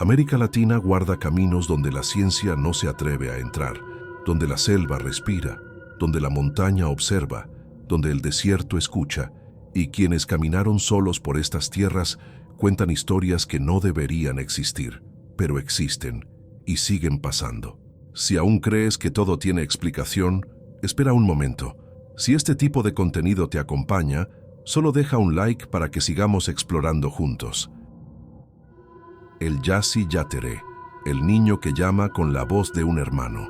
América Latina guarda caminos donde la ciencia no se atreve a entrar, donde la selva respira, donde la montaña observa, donde el desierto escucha, y quienes caminaron solos por estas tierras cuentan historias que no deberían existir, pero existen y siguen pasando. Si aún crees que todo tiene explicación, espera un momento. Si este tipo de contenido te acompaña, solo deja un like para que sigamos explorando juntos. El Yassi Yateré, el niño que llama con la voz de un hermano.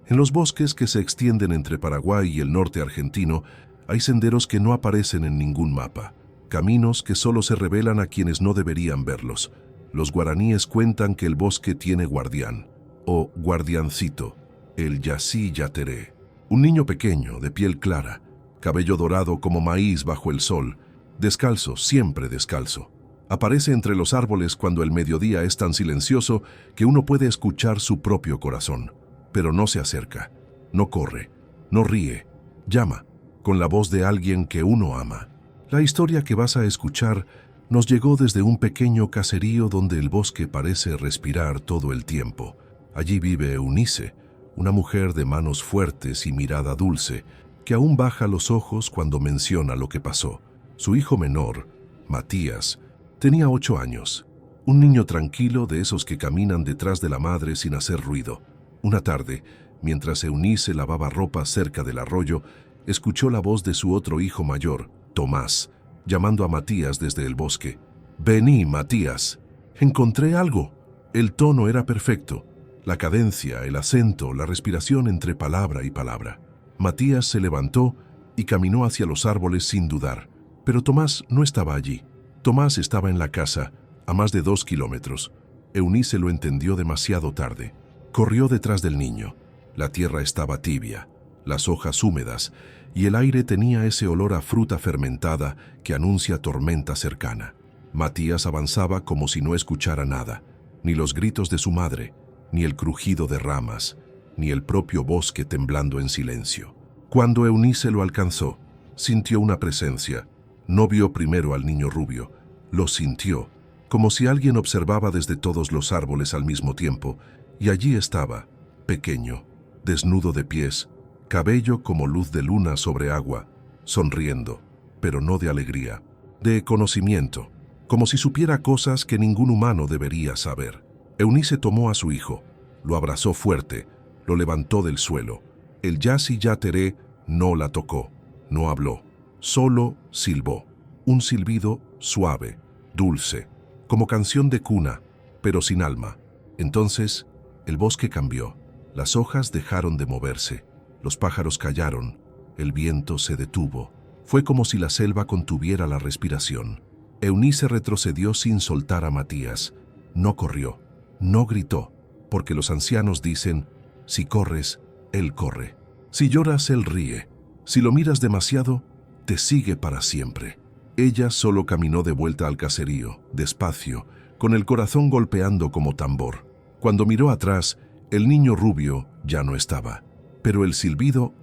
En los bosques que se extienden entre Paraguay y el norte argentino, hay senderos que no aparecen en ningún mapa, caminos que solo se revelan a quienes no deberían verlos. Los guaraníes cuentan que el bosque tiene guardián, o guardiancito, el Yassi Yateré, un niño pequeño, de piel clara, cabello dorado como maíz bajo el sol, descalzo, siempre descalzo. Aparece entre los árboles cuando el mediodía es tan silencioso que uno puede escuchar su propio corazón. Pero no se acerca, no corre, no ríe, llama, con la voz de alguien que uno ama. La historia que vas a escuchar nos llegó desde un pequeño caserío donde el bosque parece respirar todo el tiempo. Allí vive Eunice, una mujer de manos fuertes y mirada dulce, que aún baja los ojos cuando menciona lo que pasó. Su hijo menor, Matías, tenía 8 años, un niño tranquilo de esos que caminan detrás de la madre sin hacer ruido. Una tarde, mientras Eunice lavaba ropa cerca del arroyo, escuchó la voz de su otro hijo mayor, Tomás, llamando a Matías desde el bosque. «Vení, Matías. Encontré algo». El tono era perfecto, la cadencia, el acento, la respiración entre palabra y palabra. Matías se levantó y caminó hacia los árboles sin dudar, pero Tomás no estaba allí. Tomás estaba en la casa, a más de 2 kilómetros. Eunice lo entendió demasiado tarde. Corrió detrás del niño. La tierra estaba tibia, las hojas húmedas, y el aire tenía ese olor a fruta fermentada que anuncia tormenta cercana. Matías avanzaba como si no escuchara nada, ni los gritos de su madre, ni el crujido de ramas, ni el propio bosque temblando en silencio. Cuando Eunice lo alcanzó, sintió una presencia. No vio primero al niño rubio, lo sintió, como si alguien observaba desde todos los árboles al mismo tiempo, y allí estaba, pequeño, desnudo de pies, cabello como luz de luna sobre agua, sonriendo, pero no de alegría, de conocimiento, como si supiera cosas que ningún humano debería saber. Eunice tomó a su hijo, lo abrazó fuerte, lo levantó del suelo. El Yassi Yateré no la tocó, no habló, solo silbó. Un silbido suave, dulce, como canción de cuna, pero sin alma. Entonces, el bosque cambió, las hojas dejaron de moverse, los pájaros callaron, el viento se detuvo. Fue como si la selva contuviera la respiración. Eunice retrocedió sin soltar a Matías. No corrió, no gritó, porque los ancianos dicen, si corres, él corre. Si lloras, él ríe. Si lo miras demasiado, te sigue para siempre. Ella solo caminó de vuelta al caserío, despacio, con el corazón golpeando como tambor. Cuando miró atrás, el niño rubio ya no estaba. Pero el silbido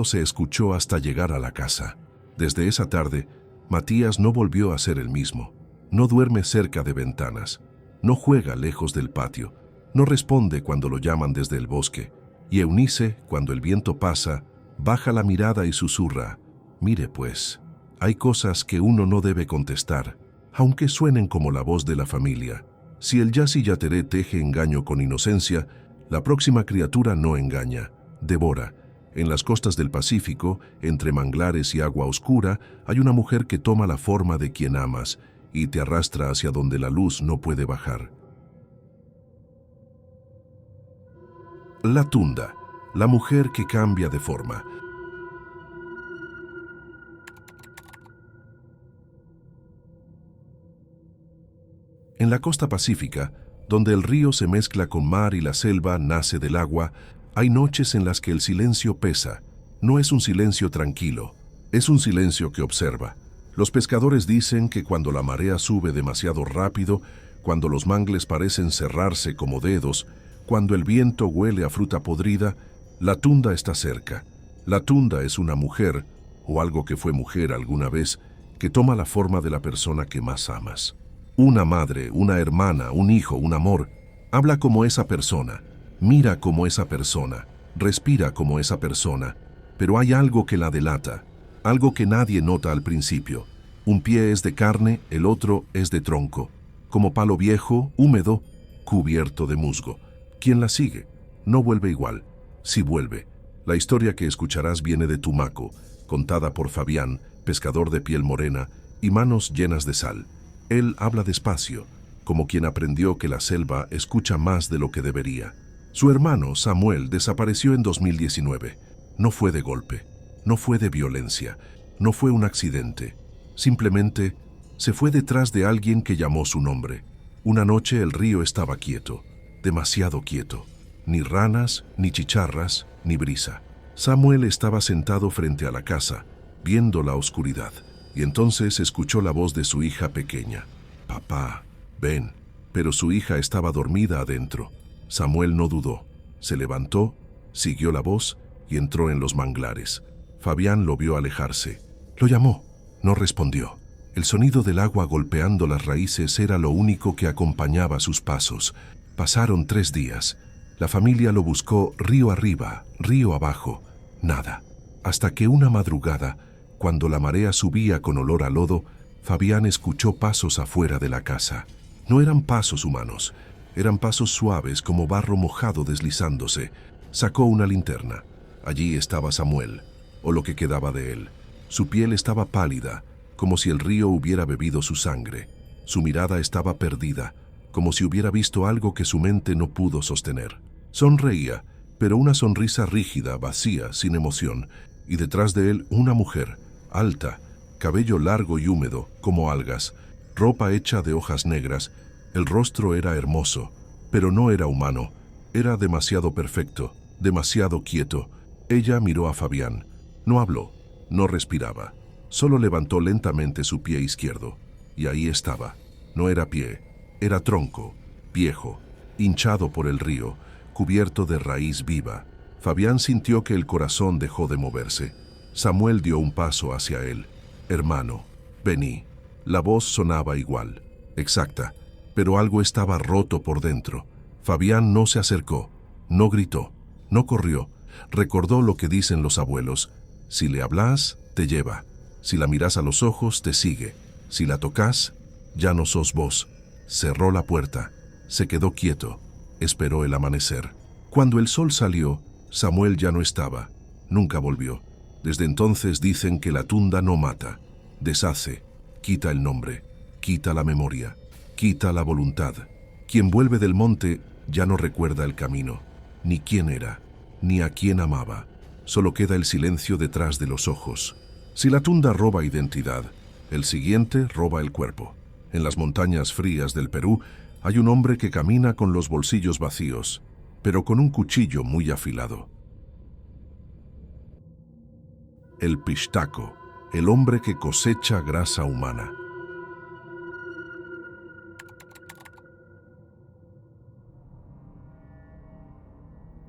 se escuchó hasta llegar a la casa. Desde esa tarde, Matías no volvió a ser el mismo. No duerme cerca de ventanas. No juega lejos del patio. No responde cuando lo llaman desde el bosque. Y Eunice, cuando el viento pasa, baja la mirada y susurra, «Mire pues, hay cosas que uno no debe contestar, aunque suenen como la voz de la familia. Si el Yassi Yateré teje engaño con inocencia, la próxima criatura no engaña, devora. En las costas del Pacífico, entre manglares y agua oscura, hay una mujer que toma la forma de quien amas y te arrastra hacia donde la luz no puede bajar». La tunda, la mujer que cambia de forma. En la costa pacífica, donde el río se mezcla con mar y la selva nace del agua, hay noches en las que el silencio pesa. No es un silencio tranquilo, es un silencio que observa. Los pescadores dicen que cuando la marea sube demasiado rápido, cuando los mangles parecen cerrarse como dedos, cuando el viento huele a fruta podrida, la tunda está cerca. La tunda es una mujer, o algo que fue mujer alguna vez, que toma la forma de la persona que más amas. Una madre, una hermana, un hijo, un amor. Habla como esa persona, mira como esa persona, respira como esa persona, pero hay algo que la delata, algo que nadie nota al principio. Un pie es de carne, el otro es de tronco, como palo viejo, húmedo, cubierto de musgo. ¿Quién la sigue? No vuelve igual. Sí vuelve. La historia que escucharás viene de Tumaco, contada por Fabián, pescador de piel morena y manos llenas de sal. Él habla despacio, como quien aprendió que la selva escucha más de lo que debería. Su hermano, Samuel, desapareció en 2019. No fue de golpe, no fue de violencia, no fue un accidente. Simplemente se fue detrás de alguien que llamó su nombre. Una noche el río estaba quieto, demasiado quieto. Ni ranas, ni chicharras, ni brisa. Samuel estaba sentado frente a la casa, viendo la oscuridad, y entonces escuchó la voz de su hija pequeña. «Papá, ven». Pero su hija estaba dormida adentro. Samuel no dudó. Se levantó, siguió la voz y entró en los manglares. Fabián lo vio alejarse. Lo llamó. No respondió. El sonido del agua golpeando las raíces era lo único que acompañaba sus pasos. Pasaron 3 días. La familia lo buscó río arriba, río abajo. Nada. Hasta que una madrugada, cuando la marea subía con olor a lodo, Fabián escuchó pasos afuera de la casa. No eran pasos humanos, eran pasos suaves como barro mojado deslizándose. Sacó una linterna. Allí estaba Samuel, o lo que quedaba de él. Su piel estaba pálida, como si el río hubiera bebido su sangre. Su mirada estaba perdida, como si hubiera visto algo que su mente no pudo sostener. Sonreía, pero una sonrisa rígida, vacía, sin emoción, y detrás de él una mujer, alta, cabello largo y húmedo, como algas, ropa hecha de hojas negras. El rostro era hermoso, pero no era humano, era demasiado perfecto, demasiado quieto. Ella miró a Fabián. No habló, no respiraba, solo levantó lentamente su pie izquierdo, y ahí estaba. No era pie, era tronco, viejo, hinchado por el río, cubierto de raíz viva. Fabián sintió que el corazón dejó de moverse. Samuel dio un paso hacia él. «Hermano, vení». La voz sonaba igual, exacta, pero algo estaba roto por dentro. Fabián no se acercó, no gritó, no corrió. Recordó lo que dicen los abuelos: si le hablas, te lleva. Si la miras a los ojos, te sigue. Si la tocas, ya no sos vos. Cerró la puerta, se quedó quieto, esperó el amanecer. Cuando el sol salió, Samuel ya no estaba, nunca volvió. Desde entonces dicen que la tunda no mata, deshace, quita el nombre, quita la memoria, quita la voluntad. Quien vuelve del monte ya no recuerda el camino, ni quién era, ni a quién amaba. Solo queda el silencio detrás de los ojos. Si la tunda roba identidad, el siguiente roba el cuerpo. En las montañas frías del Perú hay un hombre que camina con los bolsillos vacíos, pero con un cuchillo muy afilado. El Pixtaco, el hombre que cosecha grasa humana.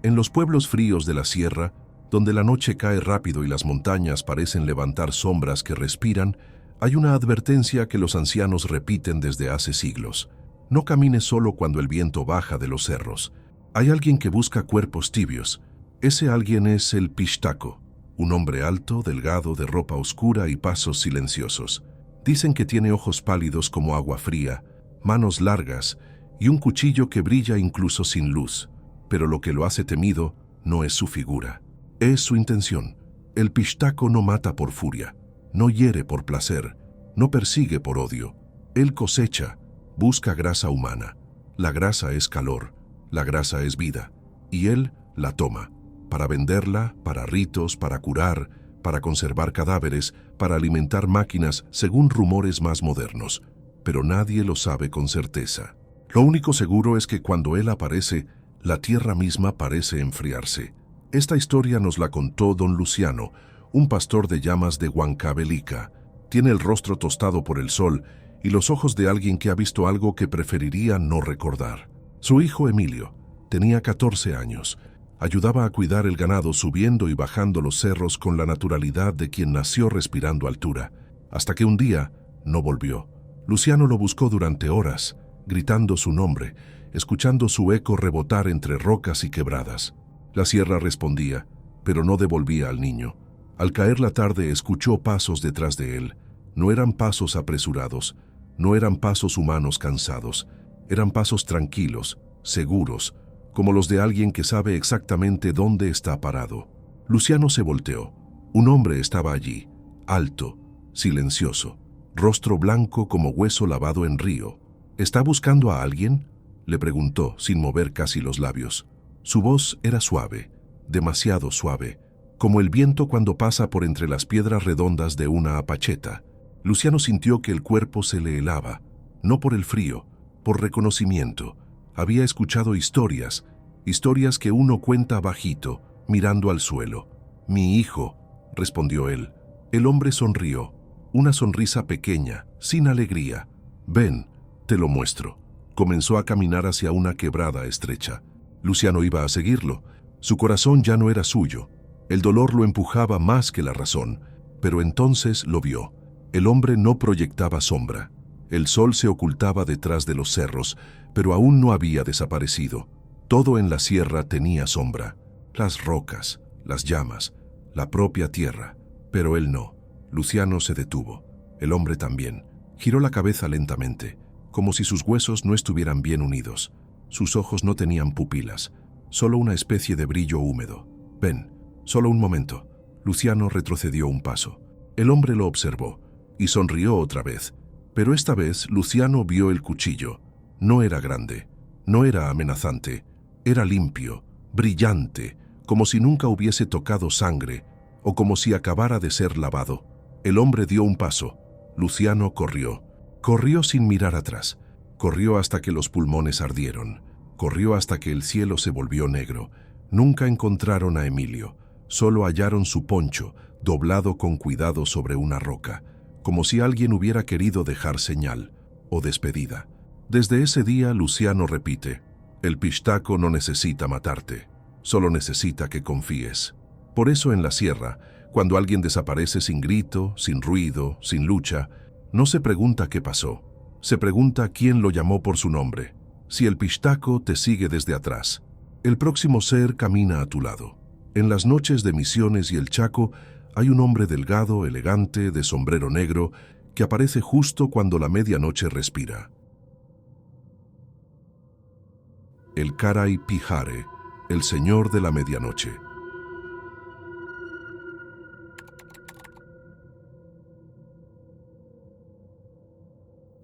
En los pueblos fríos de la sierra, donde la noche cae rápido y las montañas parecen levantar sombras que respiran, hay una advertencia que los ancianos repiten desde hace siglos: no camines solo cuando el viento baja de los cerros. Hay alguien que busca cuerpos tibios. Ese alguien es el Pixtaco, un hombre alto, delgado, de ropa oscura y pasos silenciosos. Dicen que tiene ojos pálidos como agua fría, manos largas y un cuchillo que brilla incluso sin luz. Pero lo que lo hace temido no es su figura, es su intención. El Pixtaco no mata por furia, no hiere por placer, no persigue por odio. Él cosecha, busca grasa humana. La grasa es calor, la grasa es vida, y él la toma, para venderla, para ritos, para curar, para conservar cadáveres, para alimentar máquinas, según rumores más modernos. Pero nadie lo sabe con certeza. Lo único seguro es que cuando él aparece, la tierra misma parece enfriarse. Esta historia nos la contó don Luciano, un pastor de llamas de Huancavelica. Tiene el rostro tostado por el sol y los ojos de alguien que ha visto algo que preferiría no recordar. Su hijo Emilio tenía 14 años. Ayudaba a cuidar el ganado subiendo y bajando los cerros con la naturalidad de quien nació respirando altura, hasta que un día no volvió. Luciano lo buscó durante horas, gritando su nombre, escuchando su eco rebotar entre rocas y quebradas. La sierra respondía, pero no devolvía al niño. Al caer la tarde escuchó pasos detrás de él. No eran pasos apresurados, no eran pasos humanos cansados, eran pasos tranquilos, seguros, como los de alguien que sabe exactamente dónde está parado. Luciano se volteó. Un hombre estaba allí, alto, silencioso, rostro blanco como hueso lavado en río. ¿Está buscando a alguien?, le preguntó sin mover casi los labios. Su voz era suave, demasiado suave, como el viento cuando pasa por entre las piedras redondas de una apacheta. Luciano sintió que el cuerpo se le helaba, no por el frío, por reconocimiento. Había escuchado historias que uno cuenta bajito, mirando al suelo. «Mi hijo», respondió él. El hombre sonrió, una sonrisa pequeña, sin alegría. «Ven, te lo muestro». Comenzó a caminar hacia una quebrada estrecha. Luciano iba a seguirlo. Su corazón ya no era suyo. El dolor lo empujaba más que la razón, pero entonces lo vio. El hombre no proyectaba sombra. El sol se ocultaba detrás de los cerros, pero aún no había desaparecido. Todo en la sierra tenía sombra. Las rocas, las llamas, la propia tierra. Pero él no. Luciano se detuvo. El hombre también. Giró la cabeza lentamente, como si sus huesos no estuvieran bien unidos. Sus ojos no tenían pupilas, solo una especie de brillo húmedo. «Ven, solo un momento». Luciano retrocedió un paso. El hombre lo observó y sonrió otra vez, pero esta vez Luciano vio el cuchillo. No era grande, no era amenazante, era limpio, brillante, como si nunca hubiese tocado sangre o como si acabara de ser lavado. El hombre dio un paso. Luciano corrió. Corrió sin mirar atrás. Corrió hasta que los pulmones ardieron. Corrió hasta que el cielo se volvió negro. Nunca encontraron a Emilio. Solo hallaron su poncho, doblado con cuidado sobre una roca, como si alguien hubiera querido dejar señal o despedida. Desde ese día, Luciano repite: «El pistaco no necesita matarte, solo necesita que confíes». Por eso en la sierra, cuando alguien desaparece sin grito, sin ruido, sin lucha, no se pregunta qué pasó, se pregunta quién lo llamó por su nombre. Si el pistaco te sigue desde atrás, el próximo ser camina a tu lado. En las noches de Misiones y el Chaco hay un hombre delgado, elegante, de sombrero negro, que aparece justo cuando la medianoche respira. El Caray Pijare, el señor de la medianoche.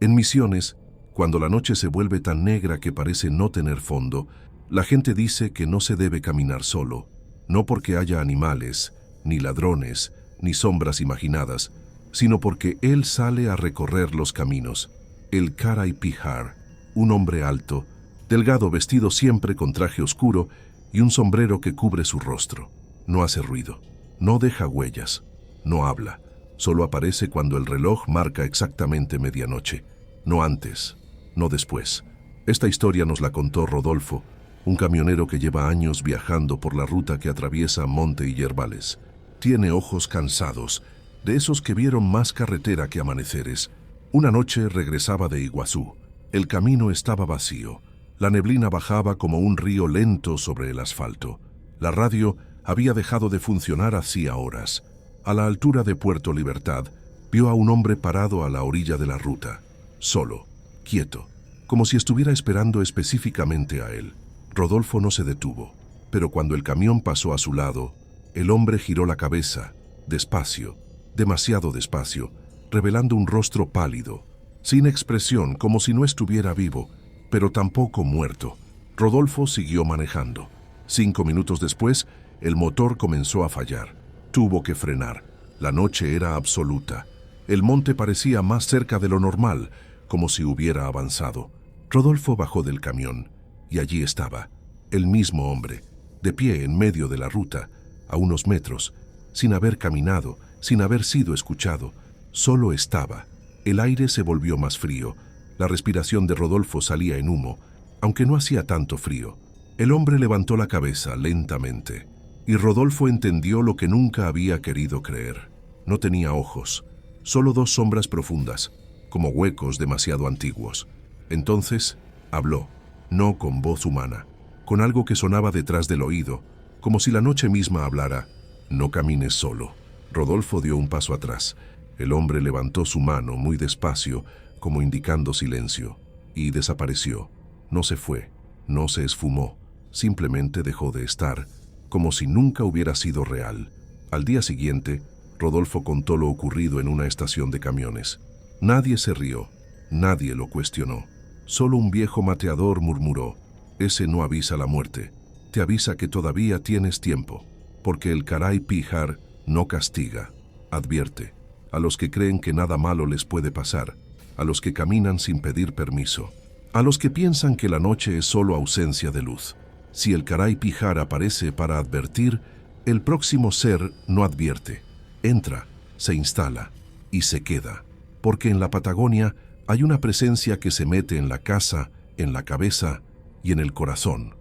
En Misiones, cuando la noche se vuelve tan negra que parece no tener fondo, la gente dice que no se debe caminar solo, no porque haya animales, ni ladrones, ni sombras imaginadas, sino porque él sale a recorrer los caminos. El Caray Pijar, un hombre alto, delgado, vestido siempre con traje oscuro y un sombrero que cubre su rostro. No hace ruido, no deja huellas, no habla. Solo aparece cuando el reloj marca exactamente medianoche, no antes, no después. Esta historia nos la contó Rodolfo, un camionero que lleva años viajando por la ruta que atraviesa Monte y Yerbales. Tiene ojos cansados, de esos que vieron más carretera que amaneceres. Una noche regresaba de Iguazú. El camino estaba vacío. La neblina bajaba como un río lento sobre el asfalto. La radio había dejado de funcionar hacía horas. A la altura de Puerto Libertad, vio a un hombre parado a la orilla de la ruta, solo, quieto, como si estuviera esperando específicamente a él. Rodolfo no se detuvo, pero cuando el camión pasó a su lado, el hombre giró la cabeza, despacio, demasiado despacio, revelando un rostro pálido, sin expresión, como si no estuviera vivo, pero tampoco muerto. Rodolfo siguió manejando. 5 minutos después, el motor comenzó a fallar. Tuvo que frenar. La noche era absoluta. El monte parecía más cerca de lo normal, como si hubiera avanzado. Rodolfo bajó del camión, y allí estaba, el mismo hombre, de pie en medio de la ruta, a unos metros, sin haber caminado, sin haber sido escuchado. Solo estaba. El aire se volvió más frío. La respiración de Rodolfo salía en humo, aunque no hacía tanto frío. El hombre levantó la cabeza lentamente, y Rodolfo entendió lo que nunca había querido creer. No tenía ojos, solo dos sombras profundas, como huecos demasiado antiguos. Entonces habló, no con voz humana, con algo que sonaba detrás del oído, como si la noche misma hablara. No camines solo. Rodolfo dio un paso atrás. El hombre levantó su mano muy despacio, como indicando silencio, y desapareció. No se fue, no se esfumó, simplemente dejó de estar, como si nunca hubiera sido real. Al día siguiente, Rodolfo contó lo ocurrido en una estación de camiones. Nadie se rió, nadie lo cuestionó. Solo un viejo mateador murmuró: ese no avisa la muerte, te avisa que todavía tienes tiempo, porque el Caray Píjar no castiga, advierte a los que creen que nada malo les puede pasar, a los que caminan sin pedir permiso, a los que piensan que la noche es solo ausencia de luz. Si el Caray Píjar aparece para advertir, el próximo ser no advierte, entra, se instala y se queda, porque en la Patagonia hay una presencia que se mete en la casa, en la cabeza y en el corazón.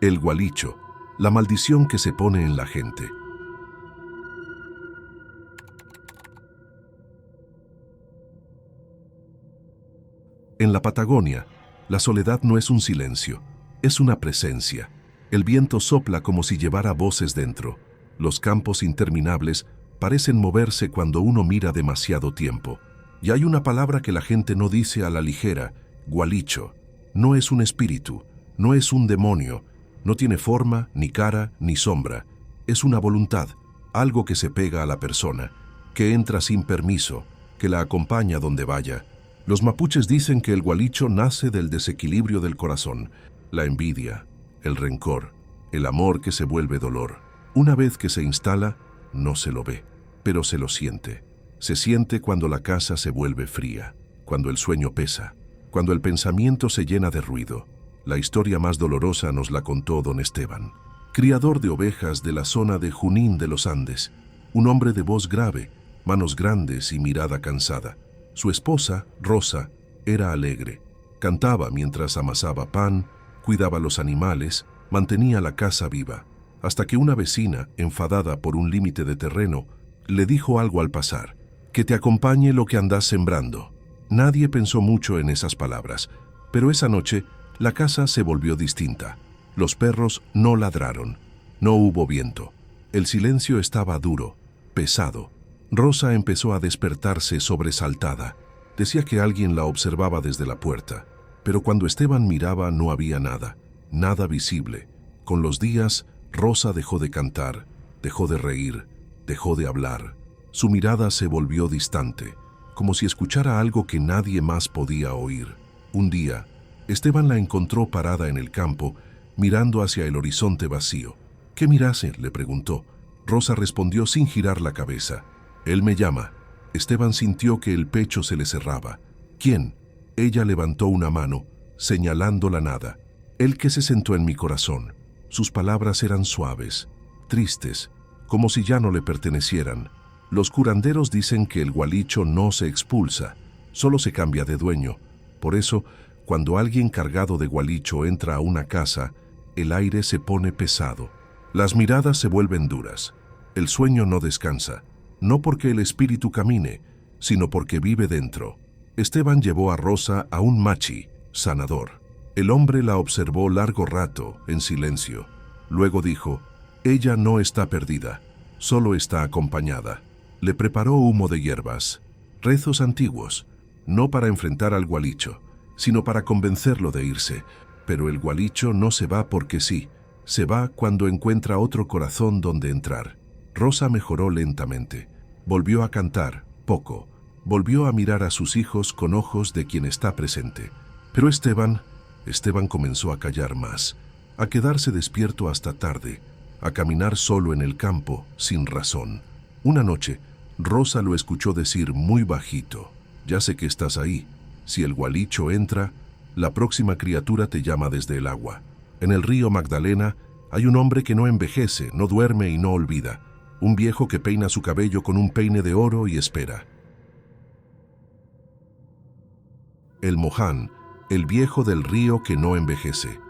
El Gualicho, la maldición que se pone en la gente. En la Patagonia, la soledad no es un silencio, es una presencia. El viento sopla como si llevara voces dentro. Los campos interminables parecen moverse cuando uno mira demasiado tiempo. Y hay una palabra que la gente no dice a la ligera: Gualicho. No es un espíritu, no es un demonio, no tiene forma, ni cara, ni sombra. Es una voluntad, algo que se pega a la persona, que entra sin permiso, que la acompaña donde vaya. Los mapuches dicen que el Gualicho nace del desequilibrio del corazón, la envidia, el rencor, el amor que se vuelve dolor. Una vez que se instala, no se lo ve, pero se lo siente. Se siente cuando la casa se vuelve fría, cuando el sueño pesa, cuando el pensamiento se llena de ruido. La historia más dolorosa nos la contó don Esteban, criador de ovejas de la zona de Junín de los Andes, un hombre de voz grave, manos grandes y mirada cansada. Su esposa, Rosa, era alegre. Cantaba mientras amasaba pan, cuidaba los animales, mantenía la casa viva, hasta que una vecina, enfadada por un límite de terreno, le dijo algo al pasar: que te acompañe lo que andas sembrando. Nadie pensó mucho en esas palabras, pero esa noche la casa se volvió distinta. Los perros no ladraron, no hubo viento. El silencio estaba duro, pesado. Rosa empezó a despertarse sobresaltada. Decía que alguien la observaba desde la puerta, pero cuando Esteban miraba no había nada, nada visible. Con los días, Rosa dejó de cantar, dejó de reír, dejó de hablar. Su mirada se volvió distante, como si escuchara algo que nadie más podía oír. Un día, Esteban la encontró parada en el campo, mirando hacia el horizonte vacío. ¿Qué mirase?, le preguntó. Rosa respondió sin girar la cabeza: él me llama. Esteban sintió que el pecho se le cerraba. ¿Quién? Ella levantó una mano, señalando la nada. El que se sentó en mi corazón. Sus palabras eran suaves, tristes, como si ya no le pertenecieran. Los curanderos dicen que el Gualicho no se expulsa, solo se cambia de dueño. Por eso, cuando alguien cargado de Gualicho entra a una casa, el aire se pone pesado. Las miradas se vuelven duras. El sueño no descansa. No porque el espíritu camine, sino porque vive dentro. Esteban llevó a Rosa a un machi, sanador. El hombre la observó largo rato, en silencio. Luego dijo: ella no está perdida, solo está acompañada. Le preparó humo de hierbas, rezos antiguos, no para enfrentar al Gualicho, sino para convencerlo de irse. Pero el Gualicho no se va porque sí, se va cuando encuentra otro corazón donde entrar. Rosa mejoró lentamente. Volvió a cantar, poco. Volvió a mirar a sus hijos con ojos de quien está presente. Pero Esteban comenzó a callar más, a quedarse despierto hasta tarde, a caminar solo en el campo, sin razón. Una noche, Rosa lo escuchó decir muy bajito: ya sé que estás ahí. Si el Gualicho entra, la próxima criatura te llama desde el agua. En el río Magdalena hay un hombre que no envejece, no duerme y no olvida. Un viejo que peina su cabello con un peine de oro y espera. El Moján el viejo del río que no envejece.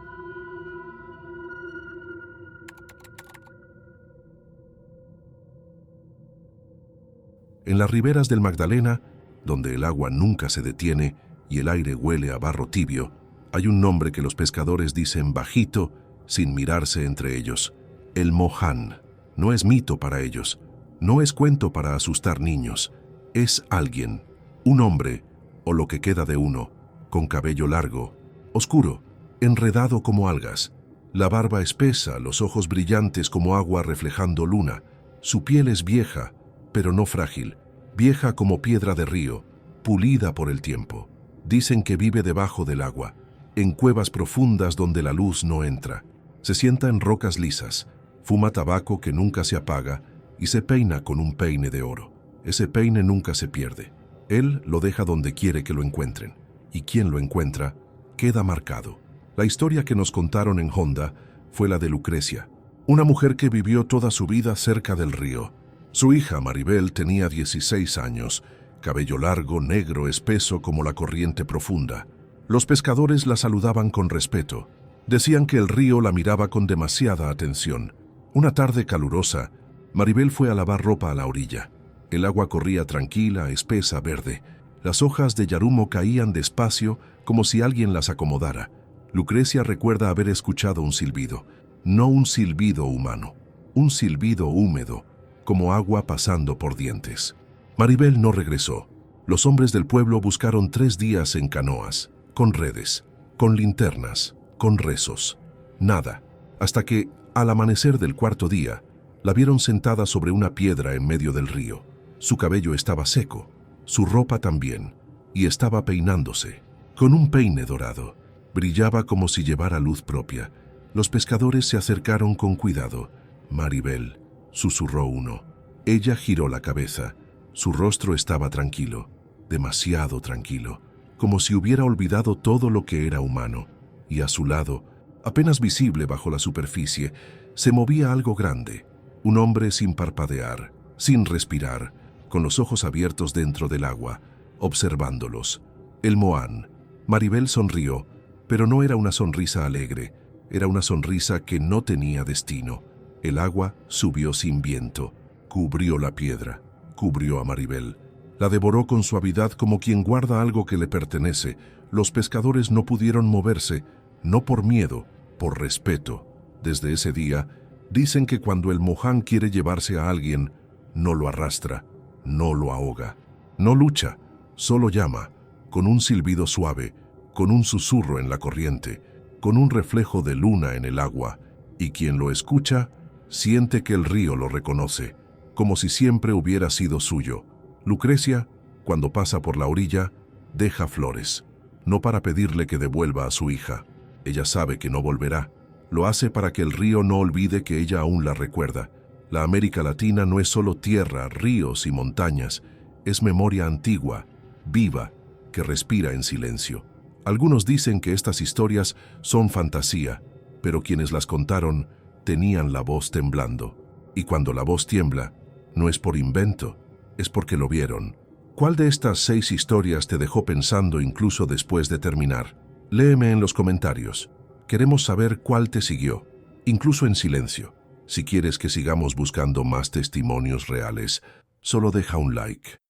En las riberas del Magdalena, donde el agua nunca se detiene y el aire huele a barro tibio, hay un nombre que los pescadores dicen bajito, sin mirarse entre ellos: el Moján. No es mito para ellos, no es cuento para asustar niños, es alguien, un hombre, o lo que queda de uno, con cabello largo, oscuro, enredado como algas, la barba espesa, los ojos brillantes como agua reflejando luna. Su piel es vieja, pero no frágil, vieja como piedra de río, pulida por el tiempo. Dicen que vive debajo del agua, en cuevas profundas donde la luz no entra. Se sienta en rocas lisas, fuma tabaco que nunca se apaga y se peina con un peine de oro. Ese peine nunca se pierde. Él lo deja donde quiere que lo encuentren, y quien lo encuentra queda marcado. La historia que nos contaron en Honda fue la de Lucrecia, una mujer que vivió toda su vida cerca del río. Su hija Maribel tenía 16 años, cabello largo, negro, espeso como la corriente profunda. Los pescadores la saludaban con respeto. Decían que el río la miraba con demasiada atención. Una tarde calurosa, Maribel fue a lavar ropa a la orilla. El agua corría tranquila, espesa, verde. Las hojas de yarumo caían despacio como si alguien las acomodara. Lucrecia recuerda haber escuchado un silbido, no un silbido humano, un silbido húmedo, como agua pasando por dientes. Maribel no regresó. Los hombres del pueblo buscaron 3 días en canoas, con redes, con linternas, con rezos. Nada, hasta que, al amanecer del 4.º día, la vieron sentada sobre una piedra en medio del río. Su cabello estaba seco, su ropa también, y estaba peinándose, con un peine dorado. Brillaba como si llevara luz propia. Los pescadores se acercaron con cuidado. «Maribel», susurró uno. Ella giró la cabeza. Su rostro estaba tranquilo, demasiado tranquilo, como si hubiera olvidado todo lo que era humano. Y a su lado, apenas visible bajo la superficie, se movía algo grande. Un hombre sin parpadear, sin respirar, con los ojos abiertos dentro del agua, observándolos. El Moán. Maribel sonrió, pero no era una sonrisa alegre, era una sonrisa que no tenía destino. El agua subió sin viento, cubrió la piedra, cubrió a Maribel. La devoró con suavidad como quien guarda algo que le pertenece. Los pescadores no pudieron moverse, no por miedo, por respeto. Desde ese día, dicen que cuando el Moján quiere llevarse a alguien, no lo arrastra, no lo ahoga, no lucha, solo llama, con un silbido suave, con un susurro en la corriente, con un reflejo de luna en el agua, y quien lo escucha siente que el río lo reconoce, como si siempre hubiera sido suyo. Lucrecia, cuando pasa por la orilla, deja flores, no para pedirle que devuelva a su hija. Ella sabe que no volverá. Lo hace para que el río no olvide que ella aún la recuerda. La América Latina no es solo tierra, ríos y montañas, es memoria antigua, viva, que respira en silencio. Algunos dicen que estas historias son fantasía, pero quienes las contaron tenían la voz temblando. Y cuando la voz tiembla, no es por invento, es porque lo vieron. ¿Cuál de estas 6 historias te dejó pensando incluso después de terminar? Léeme en los comentarios. Queremos saber cuál te siguió, incluso en silencio. Si quieres que sigamos buscando más testimonios reales, solo deja un like.